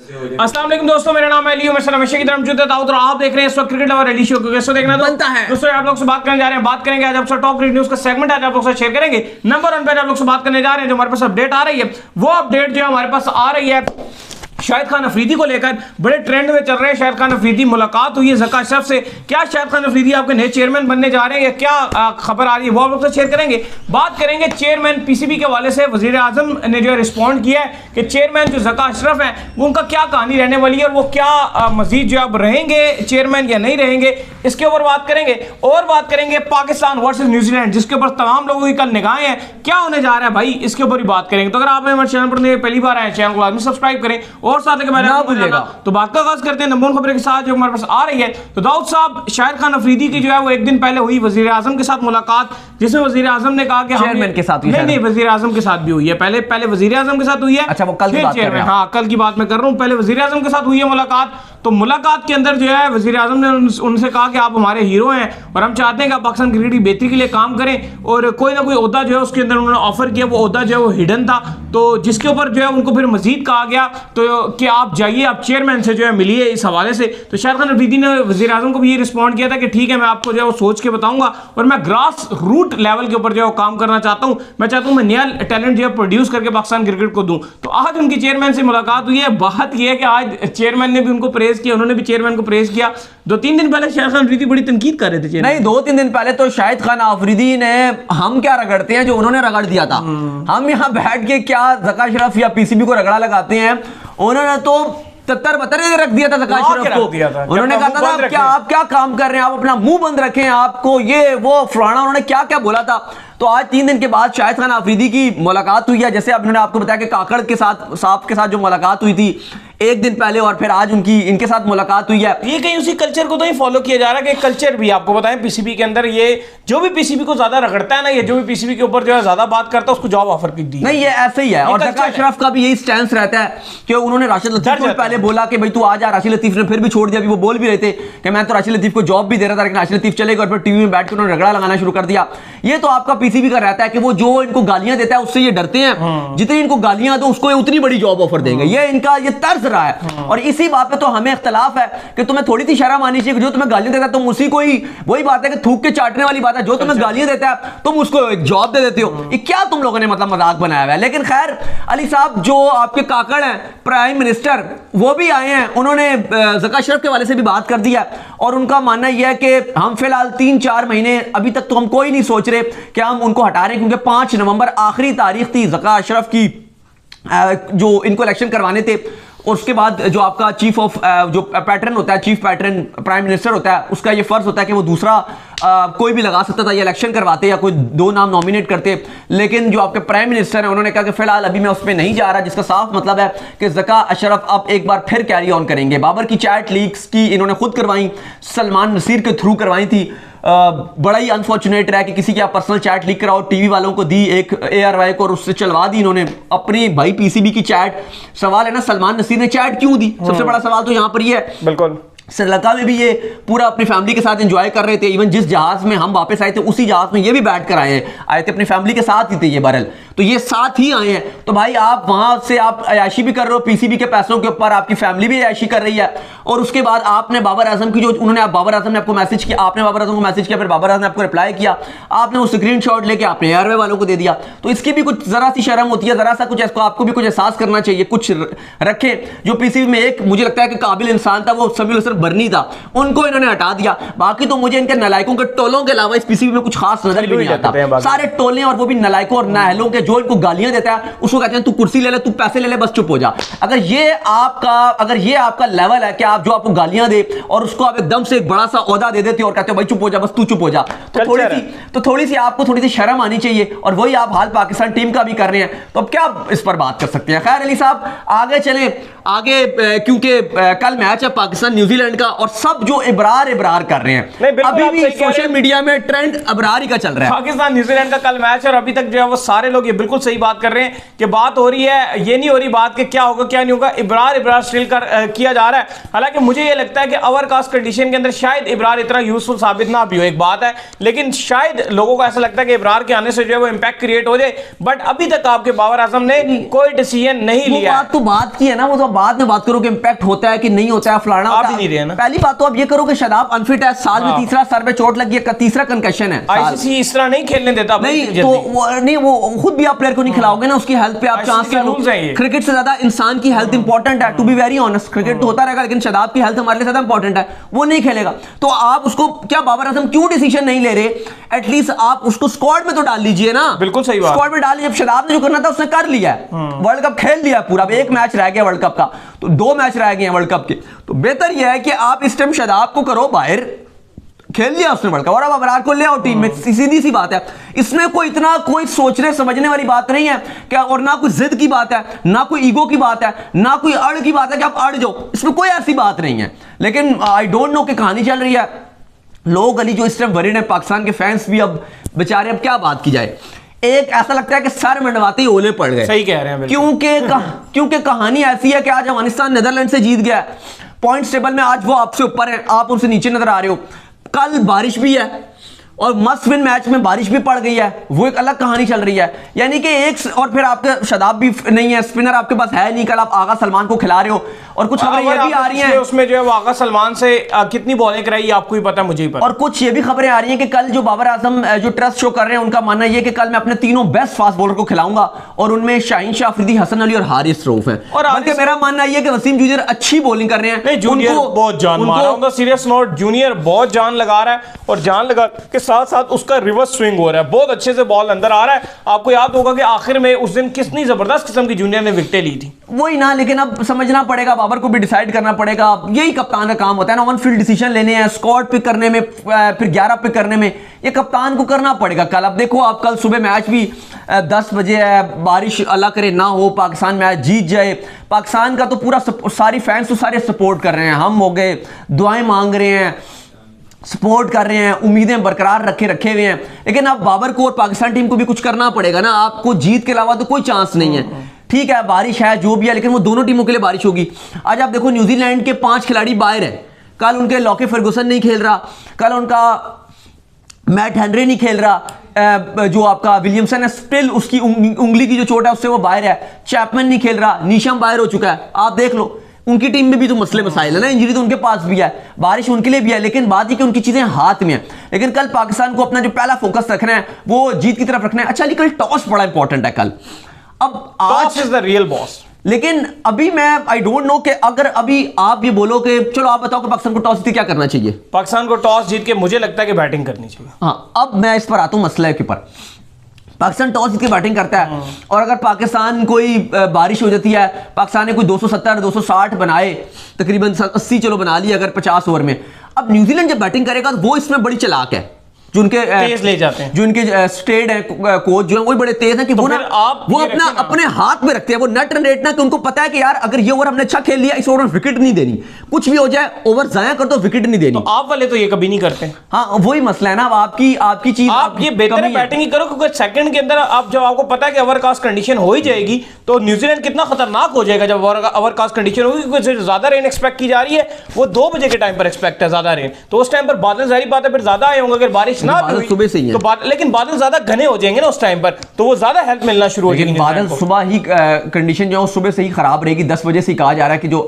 अस्सलाम वालेकुम दोस्तों, मेरा नाम है अली उमर हमेशा की तरह मौजूद है दाऊद और आप देख रहे हैं इस वक्त क्रिकेट लवर रेडी शो को। कैसे देखना बनता है दोस्तों, आप लोग से बात करने जा रहे हैं। बात करेंगे आज आपसे टॉप न्यूज का सेगमेंट आज आप लोग से शेयर करेंगे। नंबर 1 पे आप लोग से बात करने जा रहे हैं, जो हमारे पास अपडेट आ रही है वो अपडेट जो हमारे पास आ रही है शाहिद खान अफरीदी को लेकर बड़े ट्रेंड में चल रहे हैं। शाहिद खान अफरीदी मुलाकात हुई है ज़का अशरफ से। क्या शाहिद खान अफरीदी आपके नए चेयरमैन बनने जा रहे हैं या क्या खबर आ रही है वो आप लोग से शेयर करेंगे। बात करेंगे चेयरमैन पीसीबी के हवाले से। वजीर आजम ने जो रिस्पॉन्ड किया है कि चेयरमैन जो ज़का अशरफ है वो उनका क्या कहानी रहने वाली है और वो क्या मजीद जो अब रहेंगे चेयरमैन या नहीं रहेंगे, इसके ऊपर बात करेंगे। और बात करेंगे पाकिस्तान वर्सेस न्यूजीलैंड, जिसके ऊपर तमाम लोगों की कल निगाहें हैं, क्या होने जा रहा है भाई, इसके ऊपर भी बात करेंगे। तो अगर आप हमारे चैनल पर पहली बार आए चैनल को लाजमी सब्सक्राइब करें और साथ ना भूलिएगा। तो बात का आगाज करते हैं नंबर 1 खबर के साथ जो हमारे पास आ रही है। तो दाऊद साहब, शाहिद खान अफरीदी की जो है वो एक दिन पहले हुई वजीर आजम के साथ मुलाकात, जिसमें वजीर आजम ने कहा कि चेयरमैन के साथ नहीं वजीर आजम के साथ भी हुई है। पहले वजीर आजम के साथ हुई है। अच्छा, वो कल की बात कर रहे हैं। हाँ, कल की बात मैं कर रहा हूँ। पहले वजीर आजम के साथ हुई है मुलाकात। तो मुलाकात के अंदर जो है वजीर आजम ने उनसे कहा कि आप हमारे हीरो हैं और हम चाहते हैं कि आप पाकिस्तान क्रिकेट की बेहतरी के लिए काम करें। और कोई ना कोई ओहदा जो है उसके अंदर उन्होंने ऑफर किया, वो ओहदा जो है वो हिडन था। तो जिसके ऊपर जो है उनको फिर मजीद कहा गया तो कि आप जाइए, आप चेयरमैन से जो है मिलिए इस हवाले से। तो शाहिद खान अफरीदी ने वजीर आजम को भी ये रिस्पॉन्ड किया था कि ठीक है, मैं आपको जो है वो सोच के बताऊंगा और मैं ग्रास रूट लेवल के ऊपर जो है काम करना चाहता हूं। मैं चाहता हूं मैं नया टैलेंट जो है प्रोड्यूस करके पाकिस्तान क्रिकेट को दूं। तो आज उनकी चेयरमैन से मुलाकात हुई है। बात यह है कि आज चेयरमैन ने भी उनको प्रेज किया, उन्होंने भी चेयरमैन को प्रेज किया। 2-3 दिन पहले शाहिद खान अफरीदी बड़ी तनकीद कर रहे थे। नहीं, 2-3 दिन पहले तो शाहिद खान अफरीदी ने हम क्या रगड़ते हैं जो उन्होंने रगड़ दिया था। हम यहाँ बैठ के क्या ज़का अशरफ या पीसीबी को रगड़ा लगाते हैं, उन्होंने तो तत्तर बतर रख दिया था ज़का अशरफ को। उन्होंने कहा था क्या आप क्या काम कर रहे हैं, आप अपना मुंह बंद रखें, आपको ये वो फलाना, उन्होंने क्या क्या बोला था। तो आज 3 दिन के बाद शाहिद खान अफरीदी की मुलाकात हुई है। जैसे अब उन्होंने आपको बताया कि काकड़ के साथ साहब के साथ जो मुलाकात हुई थी एक दिन पहले, और फिर आज इनके साथ मुलाकात हुई है। ये कहीं उसी कल्चर को तो ही फॉलो किया जा रहा है कि कल्चर भी आपको बताएं पीसीबी के अंदर, ये जो भी पीसीबी को ज्यादा रगड़ता है ना, ये जो भी पीसीबी के ऊपर जो है ज्यादा बात करता है उसको जॉब ऑफर की दी। नहीं, ये ऐसे ही है। और ज़का अशरफ का भी यही स्टैंड रहता है कि उन्होंने राशिद लतीफ को पहले बोला कि भाई तू आ जा। राशिद लतीफ ने फिर भी छोड़ दिया। अभी वो बोल भी रहे थे कि मैं तो राशिद लतीफ को जॉब भी दे रहा था, लेकिन राशिद लतीफ चले गए और फिर टीवी में बैठ कर उन्होंने रगड़ा लगाना शुरू कर दिया। ये तो आपका पीसीबी का रहता है कि वो जो इनको गालियां देता है उससे ये डरते हैं, जितनी इनको गालियां दो उसको उतनी बड़ी जॉब ऑफर देंगे। ये इनका ये तर्ज रहा है। और इसी बात पे तो हमें इख्तलाफ है कि तुम्हें थोड़ी सी शर्म आनी चाहिए। जो तुम्हें गालियां देता है तुम उसी को ही, वही बात है कि थूक के चाटने वाली बात है। जो तुम्हें गालियां देता है तुम उसको एक जॉब दे देते हो। ये क्या तुम लोगों ने मतलब मजाक बनाया हुआ है। लेकिन खैर, अली साहब जो आपके काकड़ हैं प्राइम मिनिस्टर, वो भी आए हैं। उन्होंने ज़का अशरफ के वाले से भी बात कर दिया और उनका मानना यह है कि हम फिलहाल 3-4 महीने अभी तक तो हम कोई नहीं सोच रहे कि हम उनको हटा रहे, क्योंकि 5 नवंबर आखिरी तारीख थी ज़का अशरफ की जो इनको इलेक्शन करवाने थे। और उसके बाद जो आपका चीफ ऑफ जो पैटर्न होता है, चीफ पैटर्न प्राइम मिनिस्टर होता है, उसका ये फर्ज होता है कि वो दूसरा कोई भी लगा सकता था, ये इलेक्शन करवाते या कोई 2 नाम नॉमिनेट करते। लेकिन जो आपके प्राइम मिनिस्टर हैं उन्होंने कहा कि फिलहाल अभी मैं उस पर नहीं जा रहा, जिसका साफ मतलब है कि ज़का अशरफ अब एक बार फिर कैरी ऑन करेंगे। बाबर की चैट लीक्स की इन्होंने खुद करवाई, सलमान नसीर के थ्रू करवाई थी। बड़ा ही अनफॉर्चुनेट रहा कि किसी की आप पर्सनल चैट लीक कराओ, टीवी वालों को दी एक ARY को और उससे चलवा दी इन्होंने अपनी भाई पीसीबी की चैट। सवाल है ना, सलमान नसीर ने चैट क्यों दी? सबसे बड़ा सवाल तो यहां पर ये है। बिल्कुल, श्रीलंका में भी ये पूरा अपनी फैमिली के साथ एंजॉय कर रहे थे। इवन जिस जहाज में हम वापस आए थे उसी जहाज में ये भी बैठ कर आए थे, अपनी फैमिली के साथ ही थे ये बहरल। तो ये साथ ही आए हैं। तो भाई आप वहां से आप अयाशी भी कर रहे हो पीसीबी के पैसों के ऊपर, आपकी फैमिली भी अयाशी कर रही है। और उसके बाद आपने बाबर आजम की जो बाबर आजम ने आपको मैसेज किया, आपने बाबर आजम को मैसेज किया, फिर बाबर आजम ने आपको रिप्लाई किया, आपने वो स्क्रीनशॉट लेके आपने ARY वालों को दे दिया। तो इसकी भी कुछ जरा सी शर्म होती है, जरा सा कुछ आपको भी कुछ एहसास करना चाहिए। कुछ रखे जो पीसीबी में एक मुझे लगता है कि काबिल इंसान था, वो समीउल हसन बर्नी था, उनको इन्होंने हटा दिया। बाकी तो मुझे इनके नलायकों के टोलों के अलावा इस पीसीबी में कुछ खास नजर भी नहीं आता। सारे टोले और वो भी नलायकों और नाहलों के, जो इनको गालियां देता है उसको कहते हैं तू कुर्सी ले ले, तू पैसे ले ले, बस चुप हो जा। अगर ये आपका लेवल है कि आप जो आपको गालियां दे और उसको आप एकदम से एक बड़ा सा ओहदा दे देते हो और कहते हो भाई चुप हो जा, बस तू चुप हो जा, तो थोड़ी सी आपको थोड़ी सी शर्म आनी चाहिए। और वही आप हाल पाकिस्तान टीम का भी कर रहे हैं। तो अब क्या इस पर बात कर सकते हैं। खैर अली साहब आगे चलें, आगे क्योंकि कल मैच है पाकिस्तान न्यूजीलैंड का और सब जो इबरार कर रहे हैं, अभी भी सोशल मीडिया में ट्रेंड इबरार ही का चल रहा है। पाकिस्तान न्यूजीलैंड का कल मैच है और अभी तक जो है वो सारे लोग बिल्कुल सही बात कर रहे हैं कि बात हो रही है, ये नहीं हो रही बात कि क्या होगा क्या नहीं होगा। इब्रार स्टिल किया जा रहा है। हालांकि मुझे ये लगता है कि ओवर कास्ट कंडीशन के अंदर शायद इब्रार इतना यूजफुल साबित ना भी हो, एक बात है, लेकिन शायद लोगों को ऐसा लगता है कि इब्रार के आने से जो है वो इंपैक्ट क्रिएट हो जाए, बट अभी तक आपके बाबर आजम ने कोई डिसीजन नहीं लिया। बात तो बात की है ना, वो तो बाद में बात करो कि इंपैक्ट होता है कि नहीं होता है, फलाना आप ही नहीं रहे ना। पहली बात तो आप ये करो कि शादाब अनफिट है, साल में तीसरा सर पे चोट लगी है, तीसरा कंकशन है, आईसीसी इस तरह नहीं खेलने देता। नहीं तो वो खुद भी आप प्लेयर को नहीं खिलाओगे ना, उसकी हेल्थ पे आप चांस लो। क्रिकेट से ज्यादा इंसान की हेल्थ इंपॉर्टेंट है, to be very honest. Cricket तो होता रहेगा लेकिन शादाब की हेल्थ हमारे लिए ज्यादा इंपॉर्टेंट है, वो नहीं खेलेगा। तो आप उसको क्या बाबर आजम क्यों डिसीजन नहीं ले रहे? एटलीस्ट आप उसको स्क्वाड में तो डाल लीजिए ना। बिल्कुल सही बात, स्क्वाड में डाल लीजिए। जब शादाब ने जो करना था उसने कर लिया है, वर्ल्ड कप खेल लिया पूरा, एक मैच रह गया वर्ल्ड कप का, तो 2 मैच रह गए हैं वर्ल्ड कप के। तो बेहतर यह है कि आप इस टाइम शादाब को करो बाहर, खेल लिया उसने वर्ल्ड कप, और अब अबरार को ले आओ टीम में, सीधी सी बात है। इसमें कोई इतना कोई सोचने समझने वाली बात नहीं है क्या, और ना कोई जिद की बात है, ना कोई ईगो की बात है, ना कोई अड़ की बात है कि आप अड़ जाओ, इसमें कोई ऐसी बात नहीं है। लेकिन आई डोंट नो कि कहानी चल रही है, लोग अली जो इस टाइम वरीड है, पाकिस्तान के फैंस भी अब बेचारे, अब क्या बात की जाए। एक ऐसा लगता है कि सर मंडवाते ही ओले पड़ गए। सही कह रहे हैं, क्योंकि कहानी ऐसी है कि आज अफगानिस्तान नेदरलैंड से जीत गया, पॉइंट्स टेबल में आज वो आपसे ऊपर है, आप उनसे नीचे नजर आ रहे हो। कल बारिश भी है और मस्ट विन मैच में बारिश भी पड़ गई है, वो एक अलग कहानी चल रही है। यानी कि एक, और फिर आपके शादाब भी नहीं है, स्पिनर आपके पास है नहीं, कल आप आगा सलमान को खिला रहे हो, और कुछ खबरें ये भी आ रही हैं उसमें जो है वो आगा सलमान से कितनी बॉलिंग कराई आपको ही पता, मुझे ही पता। और कुछ ये भी खबरें आ रही हैं कि कल जो बाबर आजम जो ट्रस्ट शो कर रहे हैं, उनका मानना ये कि कल मैं अपने तीनों बेस्ट फास्ट बॉलर को खिलाऊंगा, और उनमें शाहीन शाह अफरीदी, हसन अली और हारिस रऊफ हैं। और बल्कि मेरा मानना ये कि वसीम जूनियर अच्छी बॉलिंग कर रहे हैं, जूनियर बहुत जान मारा होगा, सीरियस नोट, जूनियर बहुत जान लगा रहा है, और जान लगा के साथ साथ उसका रिवर्स स्विंग हो रहा है, बहुत अच्छे से बॉल अंदर आ रहा है। आपको याद होगा कि आखिर में उस दिन कितनी जबरदस्त किस्म की जूनियर ने विकेटें ली थी, वही ना। लेकिन अब समझना पड़ेगा, बाबर को भी डिसाइड करना पड़ेगा, यही कप्तान का काम होता है ना, ऑन फील्ड डिसीजन लेने हैं, स्क्वाड पिक करने में, फिर 11 पिक करने में, ये कप्तान को करना पड़ेगा। कल अब देखो, आप कल सुबह मैच भी 10 बजे है, बारिश अल्लाह करे ना हो, पाकिस्तान मैच जीत जाए, पाकिस्तान का तो पूरा सारी फैंस तो सारे सपोर्ट कर रहे हैं, हम हो गए, दुआएं मांग रहे हैं, सपोर्ट कर रहे हैं, उम्मीदें बरकरार रखे हुए हैं। लेकिन अब बाबर को और पाकिस्तान टीम को भी कुछ करना पड़ेगा ना, आपको जीत के अलावा तो कोई चांस नहीं है। ठीक है, बारिश है जो भी है, लेकिन वो दोनों टीमों के लिए बारिश होगी। आज आप देखो, न्यूजीलैंड के 5 खिलाड़ी बाहर हैं, कल उनके लॉकी फर्गुसन नहीं खेल रहा, कल उनका मैट हेनरी नहीं खेल रहा, जो आपका विलियमसन है स्टिल उसकी उंगली की जो चोट है उससे वो बाहर है, चैपमैन नहीं खेल रहा, नीशम बाहर हो चुका है। आप देख लो, उनकी टीम में भी तो मसले मसाइल है ना, इंजरी तो उनके पास भी है, बारिश उनके लिए भी है, लेकिन बात ये कि उनकी चीजें हाथ में है। लेकिन कल पाकिस्तान को अपना जो पहला फोकस रखना है वो जीत की तरफ रखना है। अच्छा, कल टॉस बड़ा इंपॉर्टेंट है कल, अब आज इज द रियल बॉस। लेकिन अभी मैं आई डोंट नो कि अगर अभी आप ये बोलो कि चलो आप बताओ कि पाकिस्तान को टॉस जीत क्या करना चाहिए। पाकिस्तान को टॉस जीत के मुझे लगता है कि बैटिंग करनी चाहिए। हाँ, अब मैं इस पर आता हूं मसले के ऊपर। पाकिस्तान टॉस जीत के बैटिंग करता है, और अगर पाकिस्तान कोई बारिश हो जाती है, पाकिस्तान ने कोई 270 260 बनाए, तकरीबन 80 चलो बना लिया अगर 50 ओवर में, अब न्यूजीलैंड जब बैटिंग करेगा तो वो इसमें बड़ी चालाक है, जो उनके तेज ले जाते हैं, जो उनके स्टेट है कोच जो है वो बड़े तेज हैं कि तो वो ना वो अपना अपने हाथ में रखते हैं, वो नेट रन रेट ना, कि उनको पता है कि यार अगर ये ओवर हमने अच्छा खेल लिया, इस ओवर में विकेट नहीं देनी, कुछ भी हो जाए ओवर जाया कर तो विकेट नहीं देनी। तो आप वाले तो ये कभी नहीं करते। हाँ, वही मसला है ना, आपकी चीज, आप ये बेहतर बैटिंग ही करो, क्योंकि सेकंड के अंदर आप जब आपको पता है कि ओवर कास्ट कंडीशन हो ही जाएगी, तो न्यूजीलैंड कितना खतरनाक हो जाएगा जब ओवर कास्ट कंडीशन होगी, क्योंकि ज्यादा रेन एक्सपेक्ट की जा रही है, वो 2 बजे के टाइम पर एक्सपेक्ट है ज्यादा रेन, तो उस टाइम पर बादल जारी बात है फिर ज्यादा आए होंगे, अगर बारिश ना सुबह से तो लेकिन बादल ज्यादा घने हो जाएंगे ना उस टाइम पर, तो वो ज्यादा हेल्प मिलना शुरू हो जाएगी। बादल सुबह ही कंडीशन जो है सुबह से ही खराब रहेगी, 10 बजे से कहा जा रहा है कि जो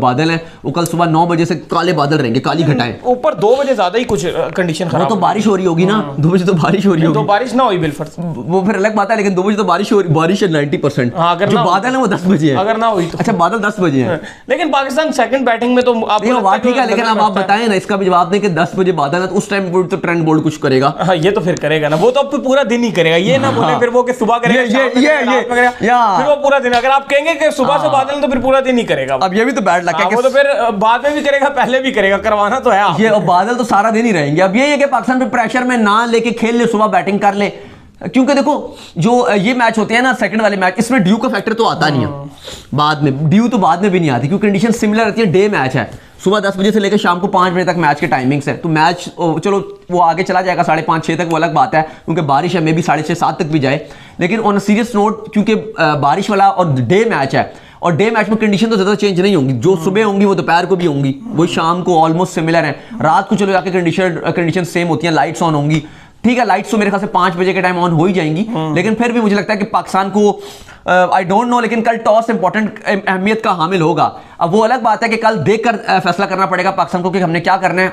बादल है वो कल सुबह 9 बजे से काले बादल रहेंगे, काली घटाएं, ऊपर 2 बजे ज्यादा ही कुछ कंडीशन खराब, तो बारिश हो रही होगी ना, 2 बजे तो बारिश हो रही होगी, तो बारिश ना हुई बिल्कुल वो फिर अलग बात है, लेकिन 2 बजे तो बारिश हो रही, बारिश है 90%, जो बादल है वो 10 बजे है, अगर ना हुई तो। अच्छा, बादल 10 बजे है, लेकिन पाकिस्तान सेकंड बैटिंग में तो आपको बात ठीक है, लेकिन अब आप बताएं ना, इसका भी जवाब दें कि 10 बजे बादल है तो उस टाइम तो ट्रेंड बोल्ट कुछ करेगा। हाँ, ये तो फिर करेगा ना, वो तो पूरा दिन ही करेगा, ये ना बोले फिर वो कि सुबह करेगा, फिर वो पूरा दिन, अगर आप कहेंगे कि सुबह से बादल तो फिर पूरा दिन ही करेगा। अब ये भी तो बैड लग है, वो तो फिर बाद में भी करेगा, पहले भी करेगा, करवाना तो है ये, और बादल तो सारा दिन ही रहेंगे। अब ये है कि पाकिस्तान पे प्रेशर में ना लेके खेल ले, सुबह बैटिंग कर ले, क्योंकि देखो जो ये मैच होते हैं ना, सेकंड वाले मैच, इसमें ड्यू का फैक्टर तो आता नहीं है, बाद में ड्यू तो बाद में भी नहीं आती, क्योंकि कंडीशन सिमिलर रहती है, डे मैच है, सुबह 10 बजे से लेकर शाम को 5 बजे तक मैच के टाइमिंग्स है, तो मैच चलो वो आगे चला जाएगा 5:30 6 तक, वो अलग बात है, क्योंकि बारिश है, मे भी 6:30 7 तक भी जाए, लेकिन ऑन सीरियस नोट, क्योंकि बारिश वाला और डे मैच है, और डे मैच में कंडीशन तो ज्यादा चेंज नहीं होंगी, जो सुबह होंगी वो दोपहर को भी होंगी, वो शाम को ऑलमोस्ट सिमिलर है। रात को चलो जाके कंडीशन सेम होती हैं, लाइट्स ऑन होंगी, ठीक है, लाइट्स तो मेरे ख्याल से 5 बजे के टाइम ऑन हो ही जाएंगी, लेकिन फिर भी मुझे लगता है कि पाकिस्तान को आई डोंट नो, लेकिन कल टॉस इंपॉर्टेंट अहमियत का हामिल होगा। अब वो अलग बात है कि कल देखकर फैसला करना पड़ेगा पाकिस्तान को कि हमने क्या करना है,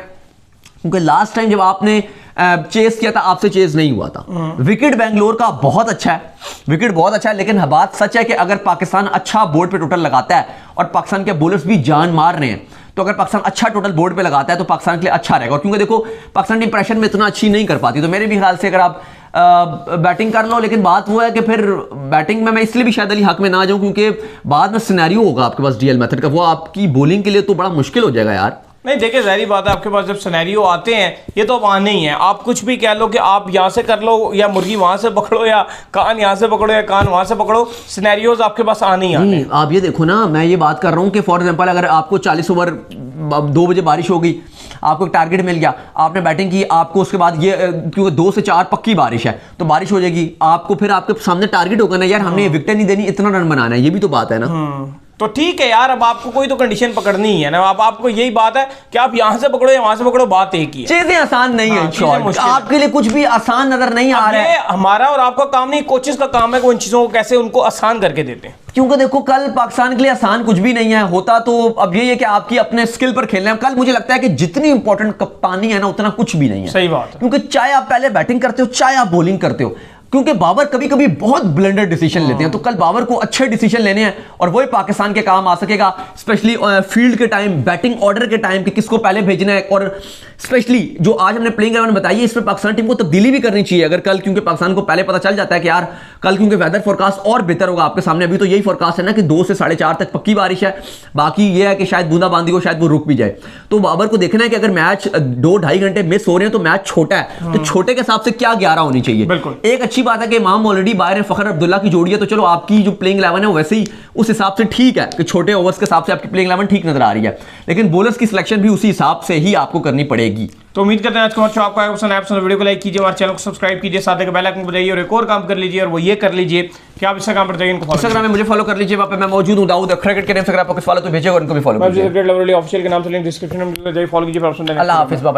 क्योंकि लास्ट टाइम जब आपने चेस किया था आपसे चेस नहीं हुआ था। विकेट बेंगलोर का बहुत अच्छा है, विकेट बहुत अच्छा है, लेकिन बात सच है कि अगर पाकिस्तान अच्छा बोर्ड पे टोटल लगाता है और पाकिस्तान के बॉलर्स भी जान मार रहे हैं, तो अगर पाकिस्तान अच्छा टोटल बोर्ड पे लगाता है तो पाकिस्तान के लिए अच्छा रहेगा। और क्योंकि देखो पाकिस्तान टीम प्रेशर में इतना अच्छी नहीं कर पाती, तो मेरे भी ख्याल से अगर आप बैटिंग कर लो, लेकिन बात वो है कि फिर बैटिंग में मैं इसलिए भी शायद अली हक में ना जाऊं क्योंकि बाद में सिनेरियो होगा आपके पास डीएल मेथड का, वो आपकी बॉलिंग के लिए तो बड़ा मुश्किल हो जाएगा यार। नहीं देखिए, ज़ाहिर बात है आपके पास जब सिनेरियो आते हैं, ये तो अब आने ही है। आप कुछ भी कह लो कि आप यहाँ से कर लो या मुर्गी वहां से पकड़ो या कान यहाँ से पकड़ो या कान वहां से पकड़ो, सिनेरियोज आपके पास आने ही आने। आप ये देखो ना, मैं ये बात कर रहा हूँ कि फॉर एग्जांपल अगर आपको 40 ओवर 2 बजे बारिश हो गई, आपको एक टारगेट मिल गया, आपने बैटिंग की, आपको उसके बाद ये क्योंकि 2 से 4 पक्की बारिश है तो बारिश हो जाएगी, आपको फिर आपके सामने टारगेट होगा ना यार, हमने विकेट नहीं देनी, इतना रन बनाना है, ये भी तो बात है ना। तो ठीक है यार, अब आपको कोई तो कंडीशन पकड़नी ही है ना, अब आपको यही बात है कि आप यहाँ से पकड़ो या वहां से पकड़ो, बात एक ही है। चीजें आसान नहीं है, चीजें आपके लिए कुछ भी आसान नजर नहीं आ रहा है। हमारा और आपका काम नहीं, कोचेस का काम है कि उन चीजों को कैसे उनको आसान करके देते हैं। क्योंकि देखो कल पाकिस्तान के लिए आसान कुछ भी नहीं है, होता तो अब ये है कि आपकी अपने स्किल पर खेलना है। कल मुझे लगता है कि जितनी इंपॉर्टेंट कप्तानी है ना उतना कुछ भी नहीं है। सही बात है, क्योंकि चाहे आप पहले बैटिंग करते हो चाहे आप बॉलिंग करते हो, क्योंकि बाबर कभी कभी बहुत ब्लंडर डिसीजन लेते हैं, तो कल बाबर को अच्छे डिसीजन लेने हैं और वही पाकिस्तान के काम आ सकेगा, स्पेशली फील्ड के टाइम, बैटिंग ऑर्डर के टाइम कि किसको पहले भेजना है। और स्पेशली जो आज हमने प्लेइंग 11 बताई है, इसमें पाकिस्तान टीम को तब्दीली भी करनी चाहिए अगर कल, क्योंकि पाकिस्तान को पहले पता चल जाता है कि यार कल क्योंकि वेदर फोरकास्ट और बेहतर होगा आपके सामने। अभी तो यही फोरकास्ट है ना कि 2 से 4:30 तक पक्की बारिश है, बाकी ये है कि शायद बूंदाबांदी को शायद वो रुक भी जाए। तो बाबर को देखना है कि अगर मैच 2-2.5 घंटे मिस हो रहे हैं तो मैच छोटा है, तो छोटे के हिसाब से क्या 11 होनी चाहिए। बिल्कुल एक अच्छी बात है कि इमाम ऑलरेडी बाहर है, फखर अब्दुल्ला की जोड़ी है, तो चलो आपकी जो प्लेइंग 11 है वैसे ही उस हिसाब से ठीक है कि छोटे ओवर्स के हिसाब से आपकी प्लेइंग 11 ठीक नजर आ रही है, लेकिन बॉलर्स की सिलेक्शन भी उसी हिसाब से ही आपको करनी पड़ेगी। तो उम्मीद करते हैं आज का मैच आपको आएगा पसंद। आप वीडियो को लाइक कीजिए, हमारे चैनल को सब्सक्राइब कीजिए, साथ ही बेल आइकन को बजाइए और एक और काम कर लीजिए, और वो ये कर लीजिए कि आप इंस्टाग्राम पर जाइए, इनको इंस्टाग्राम में मुझे फॉलो कर लीजिए, वहां पे मैं मौजूद हूं, दाऊद क्रिकेट के नाम से। अगर आपको कुछ फॉलो तो भेजिए और इनको भी फॉलो कीजिए। क्रिकेट लवर ऑफिशियल के नाम से लिंक डिस्क्रिप्शन में जाइए, फॉलो कीजिए। अल्लाह हाफिज़, बाय बाय।